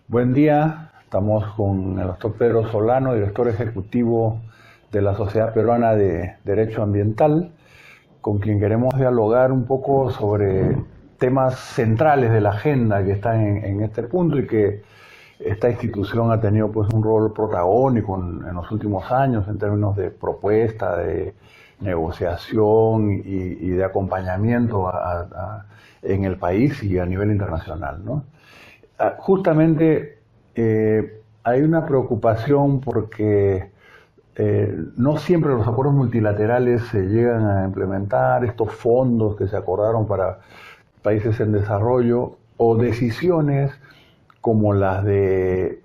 Buen día, estamos con el doctor Pedro Solano, director ejecutivo de la Sociedad Peruana de Derecho Ambiental, con quien queremos dialogar un poco sobre temas centrales de la agenda que están en este punto y que esta institución ha tenido pues un rol protagónico en los últimos años en términos de propuesta, de negociación y de acompañamiento en el país y a nivel internacional, ¿no? Justamente hay una preocupación porque no siempre los acuerdos multilaterales se llegan a implementar, estos fondos que se acordaron para países en desarrollo o decisiones como las de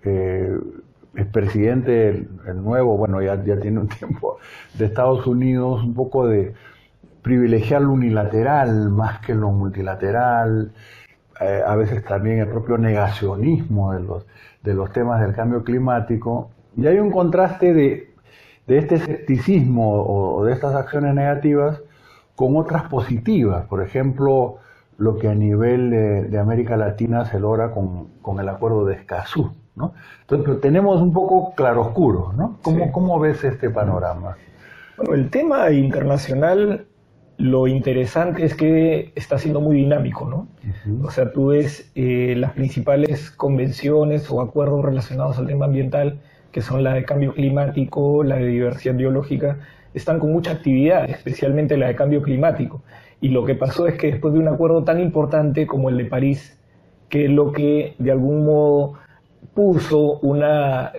el presidente, el nuevo, bueno, ya tiene un tiempo, de Estados Unidos, un poco de privilegiar lo unilateral más que lo multilateral, a veces también el propio negacionismo de los temas del cambio climático, y hay un contraste de este escepticismo o de estas acciones negativas con otras positivas, por ejemplo, lo que a nivel de América Latina se logra con el acuerdo de Escazú, ¿no? Entonces, pero tenemos un poco claroscuro, ¿no? ¿Cómo ves este panorama? Bueno, el tema internacional, lo interesante es que está siendo muy dinámico, ¿no? O sea, tú ves las principales convenciones o acuerdos relacionados al tema ambiental, que son la de cambio climático, la de diversidad biológica, están con mucha actividad, especialmente la de cambio climático. Y lo que pasó es que después de un acuerdo tan importante como el de París, que es lo que de algún modo puso una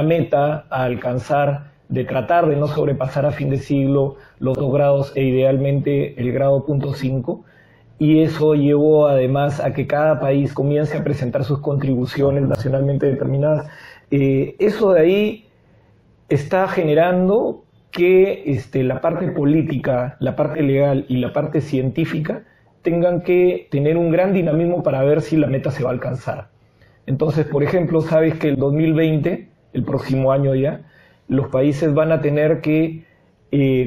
meta a alcanzar, de tratar de no sobrepasar a fin de siglo los 2 grados e idealmente el grado 0.5, y eso llevó además a que cada país comience a presentar sus contribuciones nacionalmente determinadas. Eso de ahí está generando que la parte política, la parte legal y la parte científica tengan que tener un gran dinamismo para ver si la meta se va a alcanzar. Entonces, por ejemplo, sabes que el 2020, el próximo año ya, los países van a tener que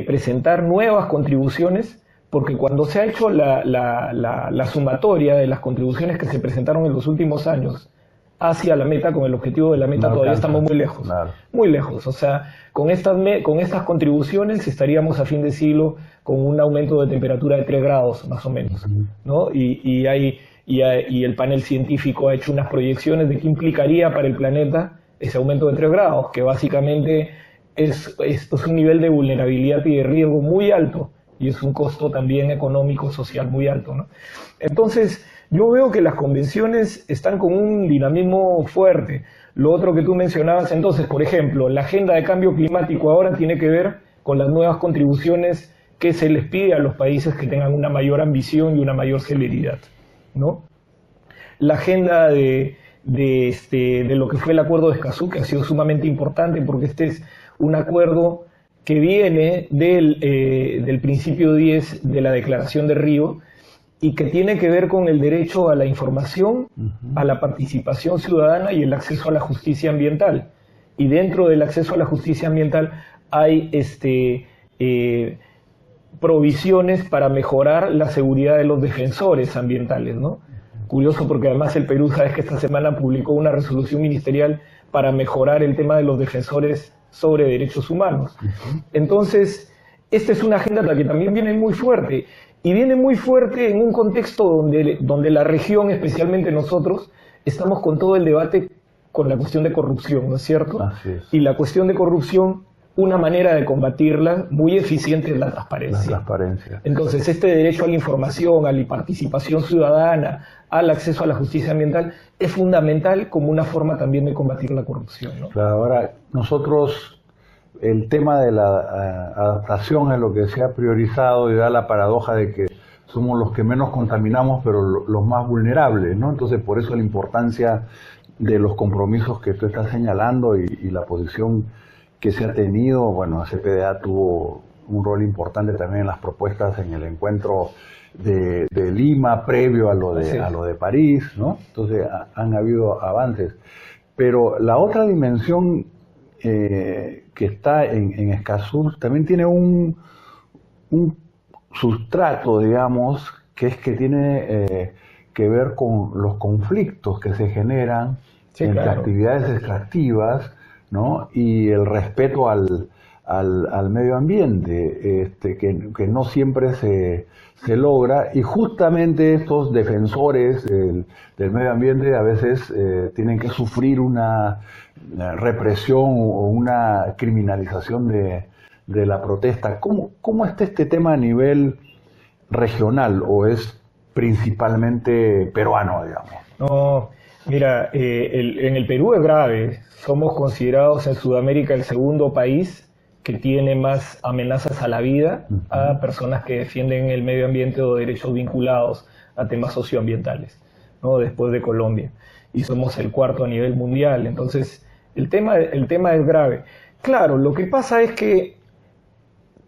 presentar nuevas contribuciones, porque cuando se ha hecho la sumatoria de las contribuciones que se presentaron en los últimos años hacia la meta, con el objetivo de la meta, todavía estamos muy lejos. Claro. Muy lejos. O sea, con estas contribuciones estaríamos a fin de siglo con un aumento de temperatura de 3 grados, más o menos, ¿no? Y el panel científico ha hecho unas proyecciones de qué implicaría para el planeta ese aumento de 3 grados, que básicamente esto es un nivel de vulnerabilidad y de riesgo muy alto, y es un costo también económico, social muy alto, ¿no? Entonces, yo veo que las convenciones están con un dinamismo fuerte. Lo otro que tú mencionabas, entonces, por ejemplo, la agenda de cambio climático ahora tiene que ver con las nuevas contribuciones que se les pide a los países que tengan una mayor ambición y una mayor celeridad, ¿no? La agenda de lo que fue el acuerdo de Escazú, que ha sido sumamente importante porque este es un acuerdo que viene del principio 10 de la Declaración de Río y que tiene que ver con el derecho a la información, a la participación ciudadana y el acceso a la justicia ambiental. Y dentro del acceso a la justicia ambiental hay provisiones para mejorar la seguridad de los defensores ambientales, ¿no? Curioso porque además el Perú, sabes que esta semana publicó una resolución ministerial para mejorar el tema de los defensores sobre derechos humanos. Entonces, esta es una agenda que también viene muy fuerte, y viene muy fuerte en un contexto donde la región, especialmente nosotros, estamos con todo el debate con la cuestión de corrupción, ¿no es cierto? Así es. Y la cuestión de corrupción, una manera de combatirla muy eficiente es la transparencia. La transparencia. Entonces, este derecho a la información, a la participación ciudadana, al acceso a la justicia ambiental, es fundamental como una forma también de combatir la corrupción, ¿no? Claro, ahora, nosotros, el tema de la adaptación es lo que se ha priorizado y da la paradoja de que somos los que menos contaminamos, pero los más vulnerables, ¿no? Entonces, por eso la importancia de los compromisos que tú estás señalando y la posición que se ha tenido. Bueno, CPDA tuvo un rol importante también en las propuestas en el encuentro de Lima previo a lo de París, ¿no? Entonces han habido avances. Pero la otra dimensión que está en Escazú también tiene un sustrato, digamos, que es que tiene que ver con los conflictos que se generan entre actividades extractivas, ¿no? Y el respeto al medio ambiente, que no siempre se logra, y justamente estos defensores del medio ambiente a veces tienen que sufrir una represión o una criminalización de la protesta. ¿Cómo está este tema a nivel regional o es principalmente peruano, digamos? No, mira, en el Perú es grave. Somos considerados en Sudamérica el segundo país que tiene más amenazas a la vida a personas que defienden el medio ambiente o derechos vinculados a temas socioambientales, ¿no? Después de Colombia. Y somos el cuarto a nivel mundial. Entonces, el tema es grave. Claro, lo que pasa es que,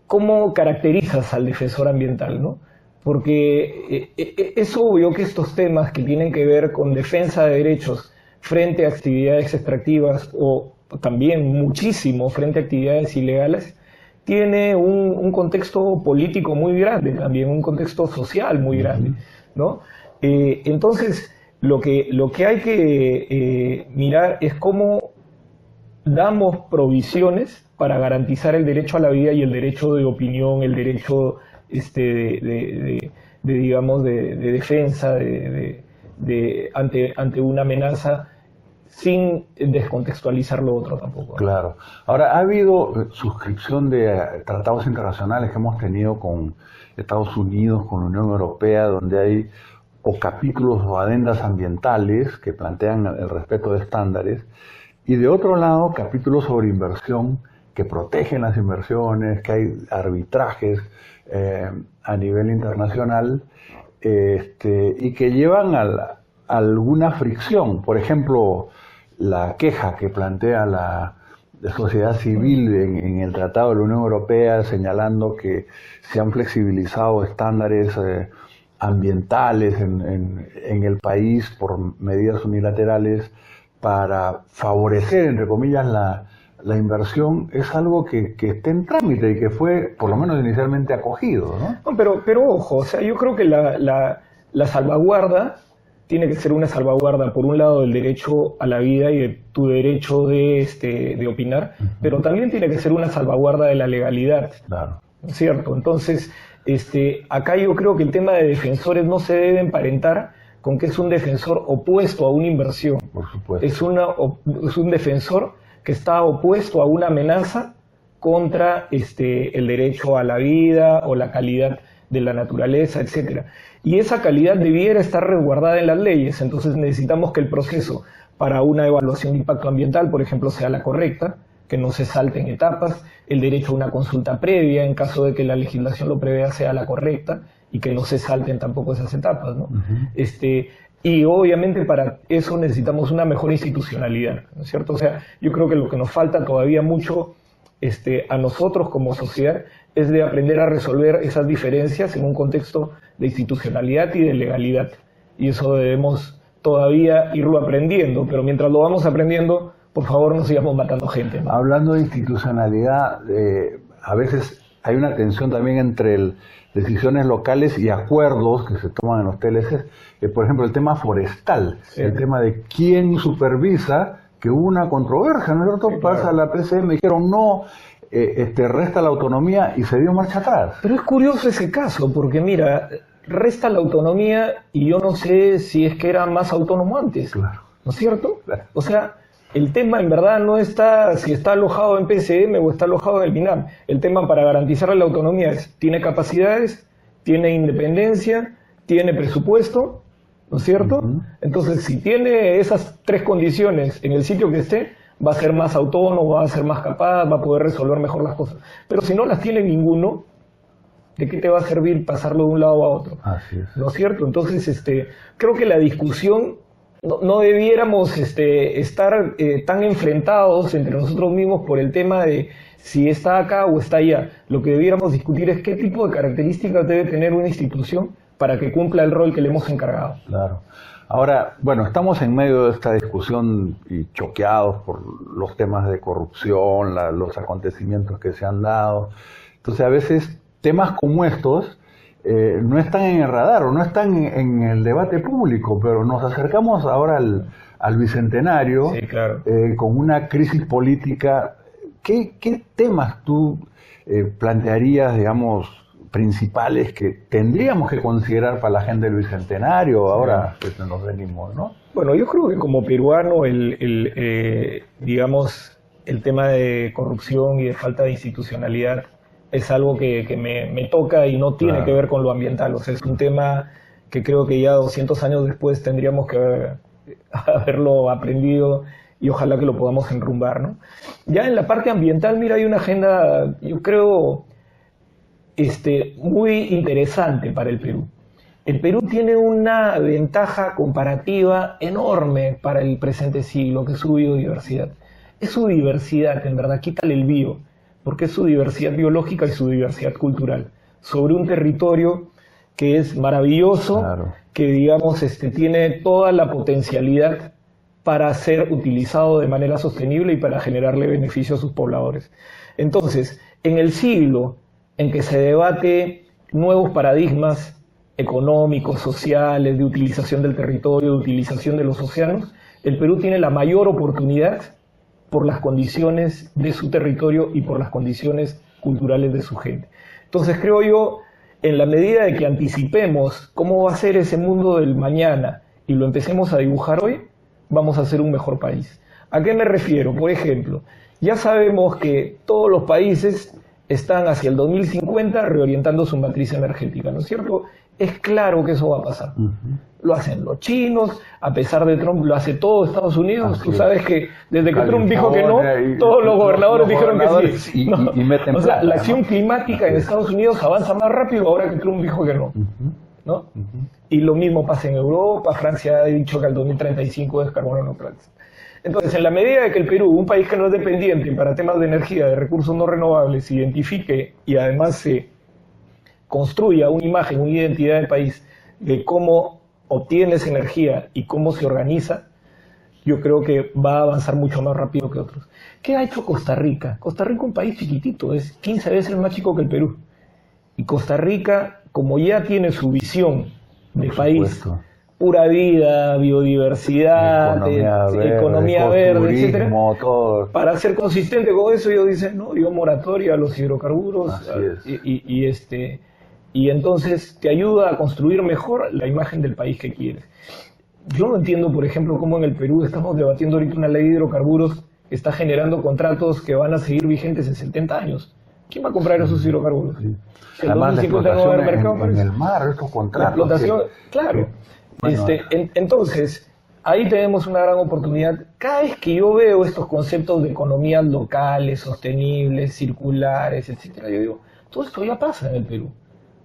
¿cómo caracterizas al defensor ambiental, no? Porque es obvio que estos temas que tienen que ver con defensa de derechos frente a actividades extractivas o también muchísimo frente a actividades ilegales, tiene un contexto político muy grande, también un contexto social muy grande, ¿no? Entonces, lo que hay que mirar es cómo damos provisiones para garantizar el derecho a la vida y el derecho de opinión, el derecho digamos, de defensa ante una amenaza, sin descontextualizar lo otro tampoco. Claro. Ahora, ha habido suscripción de tratados internacionales que hemos tenido con Estados Unidos, con la Unión Europea, donde hay o capítulos o adendas ambientales que plantean el respeto de estándares, y de otro lado, capítulos sobre inversión que protegen las inversiones, que hay arbitrajes a nivel internacional, y que llevan a alguna fricción. Por ejemplo, la queja que plantea la sociedad civil en el Tratado de la Unión Europea, señalando que se han flexibilizado estándares ambientales en el país por medidas unilaterales para favorecer, entre comillas, la inversión, es algo que está en trámite y que fue, por lo menos inicialmente, acogido, ¿no? No, pero ojo, o sea, yo creo que la salvaguarda tiene que ser una salvaguarda, por un lado, del derecho a la vida y de tu derecho de opinar, pero también tiene que ser una salvaguarda de la legalidad. Claro. ¿Cierto? Entonces, acá yo creo que el tema de defensores no se debe emparentar con que es un defensor opuesto a una inversión. Por supuesto. Es un defensor que está opuesto a una amenaza contra el derecho a la vida o la calidad de la naturaleza, etcétera. Y esa calidad debiera estar resguardada en las leyes. Entonces necesitamos que el proceso para una evaluación de impacto ambiental, por ejemplo, sea la correcta, que no se salten etapas, el derecho a una consulta previa, en caso de que la legislación lo prevea, sea la correcta, y que no se salten tampoco esas etapas, ¿no? Y obviamente para eso necesitamos una mejor institucionalidad, ¿no es cierto? O sea, yo creo que lo que nos falta todavía mucho a nosotros como sociedad es de aprender a resolver esas diferencias en un contexto de institucionalidad y de legalidad. Y eso debemos todavía irlo aprendiendo, pero mientras lo vamos aprendiendo, por favor no sigamos matando gente, ¿no? Hablando de institucionalidad, a veces hay una tensión también entre decisiones locales y acuerdos que se toman en los TLCs. Por ejemplo, el tema forestal, el tema de quién supervisa, que hubo una controversia, ¿no es cierto? Pasa a la PCM, dijeron no, resta la autonomía y se dio marcha atrás. Pero es curioso ese caso, porque mira, resta la autonomía y yo no sé si es que era más autónomo antes, claro, ¿no es cierto? Claro. O sea, el tema en verdad no está si está alojado en PCM o está alojado en el MINAM. El tema para garantizar la autonomía es, tiene capacidades, tiene independencia, tiene presupuesto, ¿no es cierto? Entonces, si tiene esas tres condiciones en el sitio que esté, va a ser más autónomo, va a ser más capaz, va a poder resolver mejor las cosas. Pero si no las tiene ninguno, ¿de qué te va a servir pasarlo de un lado a otro? Así es. ¿No es cierto? Entonces, creo que la discusión no debiéramos estar tan enfrentados entre nosotros mismos por el tema de si está acá o está allá. Lo que debiéramos discutir es qué tipo de características debe tener una institución para que cumpla el rol que le hemos encargado. Claro. Ahora, bueno, estamos en medio de esta discusión y choqueados por los temas de corrupción, los acontecimientos que se han dado. Entonces, a veces, temas como estos no están en el radar o no están en el debate público, pero nos acercamos ahora al Bicentenario, sí, claro, con una crisis política. ¿Qué temas tú plantearías, digamos, principales que tendríamos que considerar para la agenda del Bicentenario? Ahora pues, nos venimos, ¿no? Bueno, yo creo que como peruano, digamos, el tema de corrupción y de falta de institucionalidad es algo que me toca y no tiene que ver con lo ambiental. O sea, es un tema que creo que ya 200 años después tendríamos que haberlo aprendido y ojalá que lo podamos enrumbar, ¿no? Ya en la parte ambiental, mira, hay una agenda, yo creo, muy interesante para el Perú. El Perú tiene una ventaja comparativa enorme para el presente siglo, que es su biodiversidad. Es su diversidad, en verdad, quítale el bio, porque es su diversidad biológica y su diversidad cultural, sobre un territorio que es maravilloso, claro, que digamos tiene toda la potencialidad para ser utilizado de manera sostenible y para generarle beneficio a sus pobladores. Entonces, en el siglo en que se debate nuevos paradigmas económicos, sociales, de utilización del territorio, de utilización de los océanos, el Perú tiene la mayor oportunidad por las condiciones de su territorio y por las condiciones culturales de su gente. Entonces creo yo, en la medida de que anticipemos cómo va a ser ese mundo del mañana y lo empecemos a dibujar hoy, vamos a ser un mejor país. ¿A qué me refiero? Por ejemplo, ya sabemos que todos los países están hacia el 2050 reorientando su matriz energética, ¿no es cierto? Es claro que eso va a pasar. Lo hacen los chinos, a pesar de Trump, lo hace todo Estados Unidos. Tú sabes que desde que Trump dijo que no, todos los gobernadores dijeron que sí. Y meten o sea, plata, la acción climática en Estados Unidos avanza más rápido ahora que Trump dijo que no. ¿No? Y lo mismo pasa en Europa. Francia ha dicho que al 2035 es carbono neutral. Entonces, en la medida de que el Perú, un país que no es dependiente para temas de energía, de recursos no renovables, se identifique y además se construya una imagen, una identidad del país de cómo obtiene esa energía y cómo se organiza, yo creo que va a avanzar mucho más rápido que otros. ¿Qué ha hecho Costa Rica? Costa Rica es un país chiquitito, es 15 veces más chico que el Perú. Y Costa Rica, como ya tiene su visión de país, pura vida, biodiversidad, economía verde, etcétera, para ser consistente con eso, ellos dicen, no, dio moratoria a los hidrocarburos, y entonces te ayuda a construir mejor la imagen del país que quieres. Yo no entiendo, por ejemplo, cómo en el Perú estamos debatiendo ahorita una ley de hidrocarburos que está generando contratos que van a seguir vigentes en 70 años. ¿Quién va a comprar esos hidrocarburos? Sí. Además, la explotación en el mar, estos contratos. La explotación, claro. Bueno, entonces, ahí tenemos una gran oportunidad. Cada vez que yo veo estos conceptos de economías locales, sostenibles, circulares, etcétera, yo digo, todo esto ya pasa en el Perú.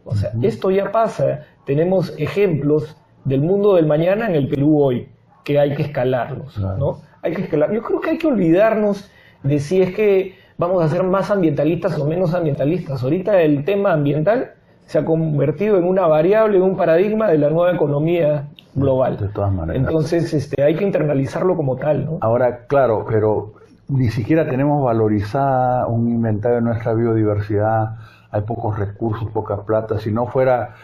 O sea, esto ya pasa. Tenemos ejemplos del mundo del mañana en el Perú hoy, que hay que escalarlos, ¿no? Hay que escalar. Yo creo que hay que olvidarnos de si es que vamos a ser más ambientalistas o menos ambientalistas. Ahorita el tema ambiental se ha convertido en una variable, en un paradigma de la nueva economía global. De todas maneras. Entonces, hay que internalizarlo como tal, ¿no? Ahora, claro, pero ni siquiera tenemos valorizada un inventario de nuestra biodiversidad. Hay pocos recursos, poca plata. Si no fuera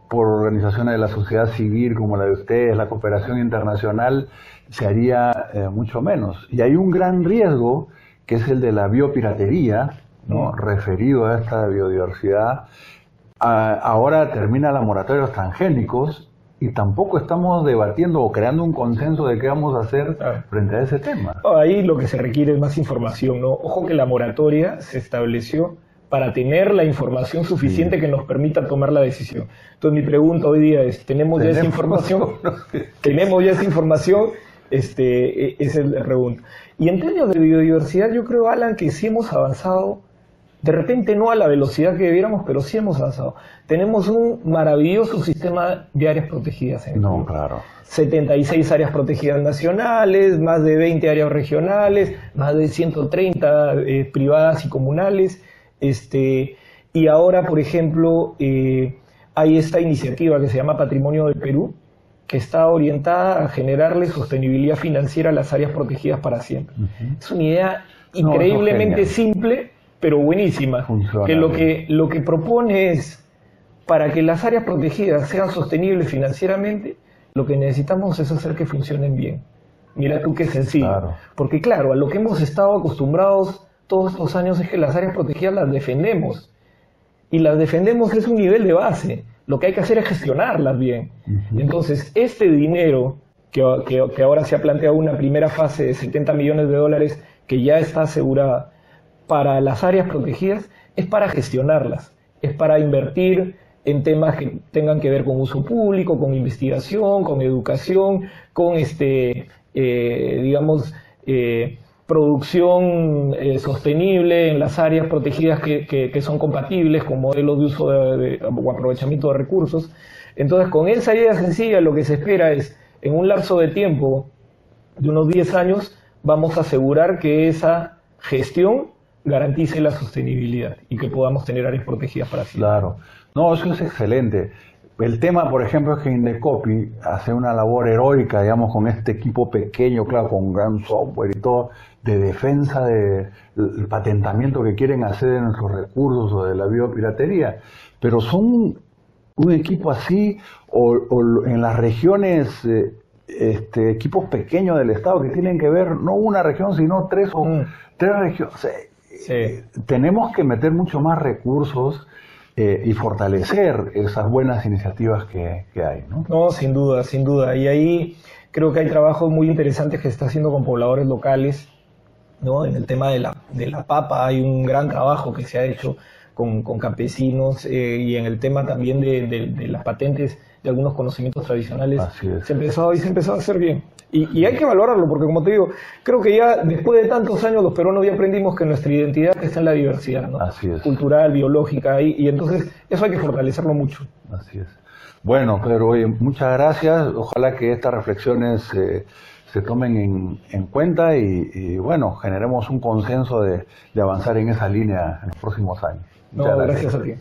por organizaciones de la sociedad civil como la de ustedes, la cooperación internacional, se haría mucho menos. Y hay un gran riesgo, que es el de la biopiratería, ¿no? Referido a esta biodiversidad. Ahora termina la moratoria de los transgénicos y tampoco estamos debatiendo o creando un consenso de qué vamos a hacer frente a ese tema. Ahí lo que se requiere es más información, ¿no? Ojo que la moratoria se estableció para tener la información suficiente que nos permita tomar la decisión. Entonces mi pregunta hoy día es, ¿tenemos ya esa información? ¿Tenemos ya esa información? Esa es la pregunta. Y en términos de biodiversidad, yo creo, Alan, que sí hemos avanzado, de repente no a la velocidad que debiéramos, pero sí hemos avanzado. Tenemos un maravilloso sistema de áreas protegidas en el Perú. Claro. 76 áreas protegidas nacionales, más de 20 áreas regionales, más de 130 privadas y comunales. Y ahora, por ejemplo, hay esta iniciativa que se llama Patrimonio del Perú, que está orientada a generarle sostenibilidad financiera a las áreas protegidas para siempre. Es una idea increíblemente simple, pero buenísima. Funciona, que lo que propone es para que las áreas protegidas sean sostenibles financieramente, lo que necesitamos es hacer que funcionen bien. Mira tú qué sencillo. Claro. Porque claro, a lo que hemos estado acostumbrados todos estos años es que las áreas protegidas las defendemos. Y las defendemos es un nivel de base. Lo que hay que hacer es gestionarlas bien. Entonces, este dinero que ahora se ha planteado una primera fase de 70 millones de dólares que ya está asegurada para las áreas protegidas, es para gestionarlas, es para invertir en temas que tengan que ver con uso público, con investigación, con educación, con producción sostenible en las áreas protegidas que son compatibles con modelos de uso o aprovechamiento de recursos. Entonces, con esa idea sencilla, lo que se espera es, en un lapso de tiempo de unos 10 años, vamos a asegurar que esa gestión garantice la sostenibilidad y que podamos tener áreas protegidas para siempre. Claro. No, eso es excelente. El tema, por ejemplo, es que Indecopi hace una labor heroica, digamos, con este equipo pequeño, claro, con gran software y todo, de defensa del patentamiento que quieren hacer de nuestros recursos o de la biopiratería. Pero son un equipo así, o en las regiones, equipos pequeños del Estado que tienen que ver, no una región, sino tres regiones. O sea, tenemos que meter mucho más recursos y fortalecer esas buenas iniciativas que hay, ¿no? No, sin duda, sin duda. Y ahí creo que hay trabajos muy interesantes que se está haciendo con pobladores locales, ¿no? En el tema de la papa hay un gran trabajo que se ha hecho con campesinos y en el tema también de las patentes de algunos conocimientos tradicionales. Se empezó a hacer bien. Y hay que valorarlo, porque como te digo, creo que ya después de tantos años los peruanos ya aprendimos que nuestra identidad está en la diversidad, ¿no? Así es. Cultural, biológica, y entonces eso hay que fortalecerlo mucho. Así es. Bueno, Pedro, oye, muchas gracias. Ojalá que estas reflexiones se tomen en cuenta y bueno, generemos un consenso de avanzar en esa línea en los próximos años. No, gracias a ti.